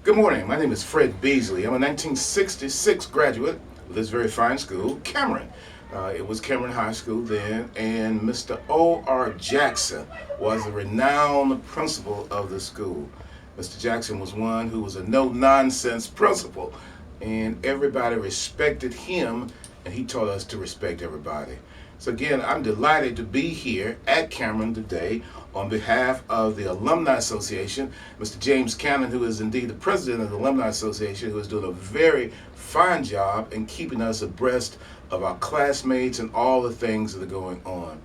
Good morning. My name is Fred Beasley. I'm a 1966 graduate of this very fine school, Cameron. It was Cameron High School then, and Mr. O.R. Jackson was the renowned principal of the school. Mr. Jackson was one who was a no-nonsense principal, and everybody respected him, and he taught us to respect everybody. So again, I'm delighted to be here at Cameron today on behalf of the Alumni Association, Mr. James Cannon, who is indeed the president of the Alumni Association, who is doing a very fine job in keeping us abreast of our classmates and all the things that are going on.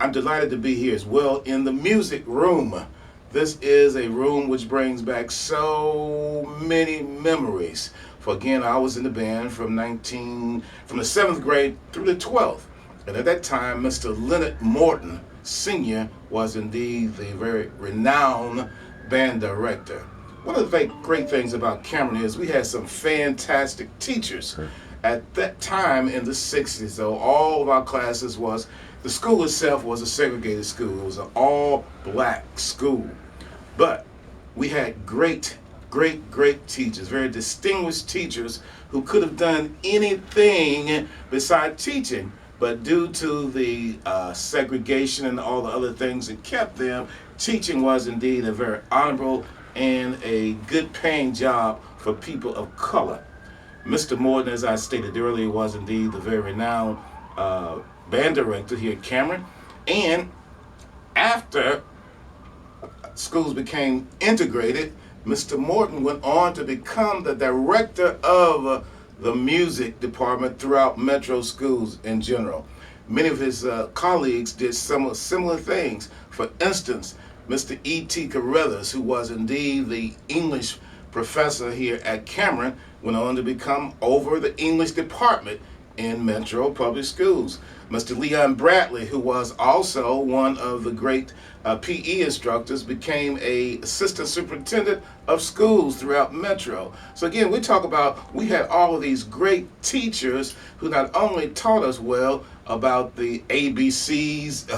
I'm delighted to be here as well in the music room. This is a room which brings back so many memories. For again, I was in the band from the 7th grade through the 12th. And at that time, Mr. Leonard Morton, Sr., was indeed the very renowned band director. One of the great things about Cameron is we had some fantastic teachers. At that time in the 60s, though, all of our classes the school itself was a segregated school. It was an all-black school. But we had great teachers, very distinguished teachers who could have done anything besides teaching. But due to the segregation and all the other things that kept them, teaching was indeed a very honorable and a good paying job for people of color. Mr. Morton, as I stated earlier, was indeed the very renowned band director here at Cameron. And after schools became integrated, Mr. Morton went on to become the director of the music department throughout metro schools in general. Many of his colleagues did some similar things. For instance, Mr. E.T. Carruthers, who was indeed the English professor here at Cameron, went on to become over the English department in metro public schools. Mr. Leon Bradley, who was also one of the great PE instructors, became a assistant superintendent of schools throughout metro. So again, we had all of these great teachers who not only taught us well about the ABCs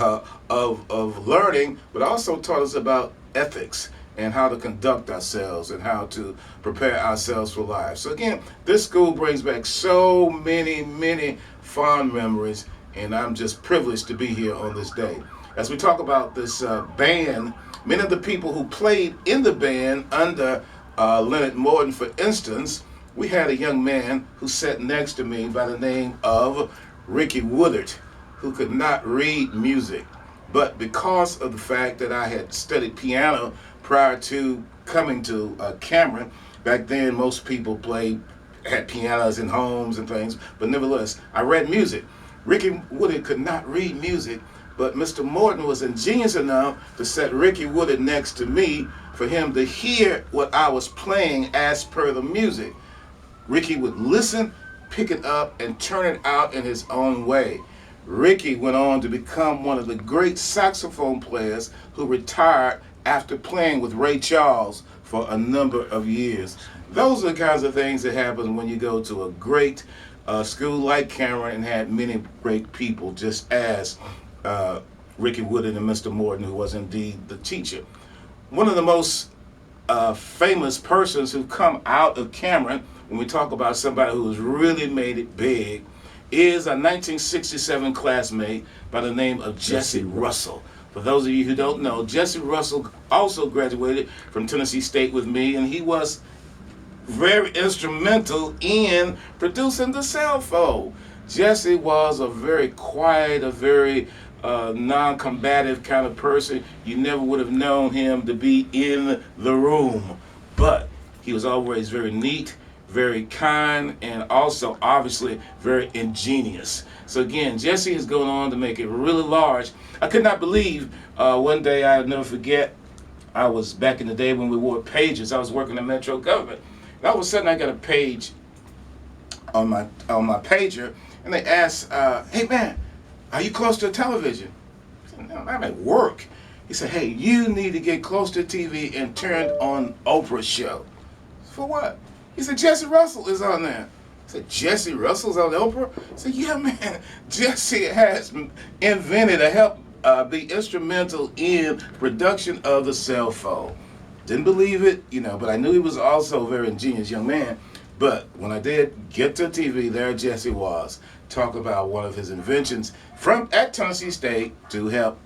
of learning, but also taught us about ethics and how to conduct ourselves and how to prepare ourselves for life. So again, this school brings back so many fond memories, and I'm just privileged to be here on this day. As we talk about this band, many of the people who played in the band under Leonard Morton, for instance, we had a young man who sat next to me by the name of Ricky Woodard, who could not read music. But because of the fact that I had studied piano prior to coming to Cameron, back then most people had pianos in homes and things, but nevertheless, I read music. Ricky Woodard could not read music, but Mr. Morton was ingenious enough to set Ricky Woodard next to me for him to hear what I was playing as per the music. Ricky would listen, pick it up, and turn it out in his own way. Ricky went on to become one of the great saxophone players who retired after playing with Ray Charles for a number of years. Those are the kinds of things that happen when you go to a great school like Cameron and had many great people, just as Ricky Woodard and Mr. Morton, who was indeed the teacher. One of the most famous persons who come out of Cameron, when we talk about somebody who has really made it big, is a 1967 classmate by the name of Jesse Russell. For those of you who don't know, Jesse Russell also graduated from Tennessee State with me, and he was very instrumental in producing the cell phone. Jesse was a very quiet, a very non-combative kind of person. You never would have known him to be in the room, but he was always very neat, very kind, and also obviously very ingenious. So again, Jesse is going on to make it really large. I could not believe one day, I'll never forget, I was back in the day when we wore pages. I was working in metro government, and all of a sudden I got a page on my pager, and they asked, "Hey man, are you close to a television?" I said, "No, I'm at work." He said, "Hey, you need to get close to TV and turn on Oprah's show." For what? He said, "Jesse Russell is on there." I said, "Jesse Russell's on Oprah?" I said, "Yeah, man, Jesse has invented or helped be instrumental in production of the cell phone." Didn't believe it, but I knew he was also a very ingenious young man. But when I did get to TV, there Jesse was, talk about one of his inventions from at Tennessee State to help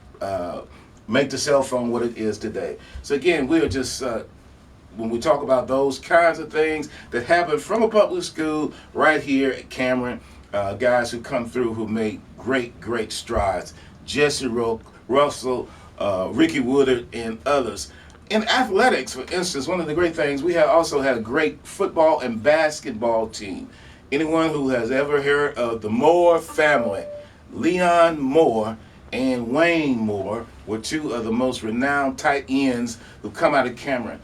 make the cell phone what it is today. So again, we are just when we talk about those kinds of things that happen from a public school right here at Cameron, guys who come through who made great strides. Jesse Russell, Ricky Woodard, and others. In athletics, for instance, one of the great things, we have also had a great football and basketball team. Anyone who has ever heard of the Moore family, Leon Moore and Wayne Moore were two of the most renowned tight ends who come out of Cameron.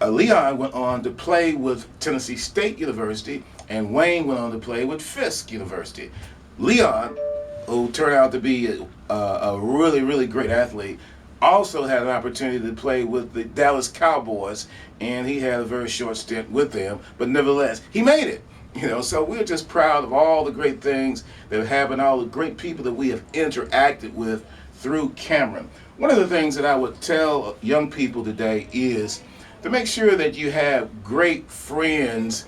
Leon went on to play with Tennessee State University, and Wayne went on to play with Fisk University. Leon, who turned out to be a really great athlete, also had an opportunity to play with the Dallas Cowboys, and he had a very short stint with them, but nevertheless, he made it. So we're just proud of all the great things that have happened, all the great people that we have interacted with through Cameron. One of the things that I would tell young people today is to make sure that you have great friends.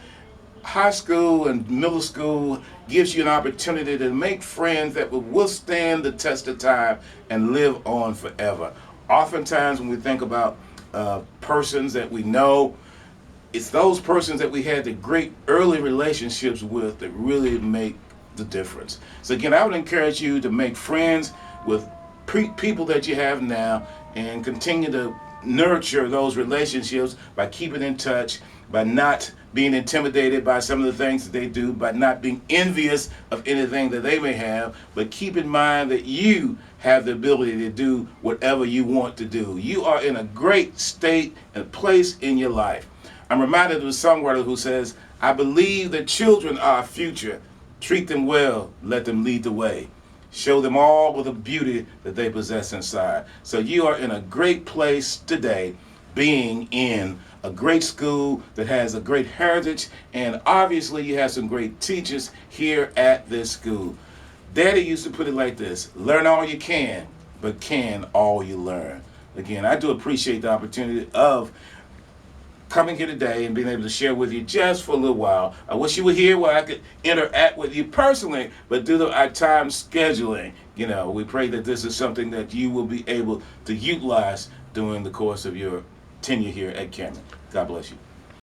High school and middle school gives you an opportunity to make friends that will withstand the test of time and live on forever. Oftentimes when we think about persons that we know, it's those persons that we had the great early relationships with that really make the difference. So again, I would encourage you to make friends with people that you have now and continue to nurture those relationships by keeping in touch, by not being intimidated by some of the things that they do, by not being envious of anything that they may have, but keep in mind that you have the ability to do whatever you want to do. You are in a great state and place in your life. I'm reminded of a songwriter who says, I believe that children are our future. Treat them well, let them lead the way. Show them all of the beauty that they possess inside. So you are in a great place today, being in a great school that has a great heritage, and obviously you have some great teachers here at this school. Daddy used to put it like this: learn all you can, but can all you learn. Again, I do appreciate the opportunity of coming here today and being able to share with you just for a little while. I wish you were here where I could interact with you personally, but due to our time scheduling, we pray that this is something that you will be able to utilize during the course of your tenure here at Cameron. God bless you.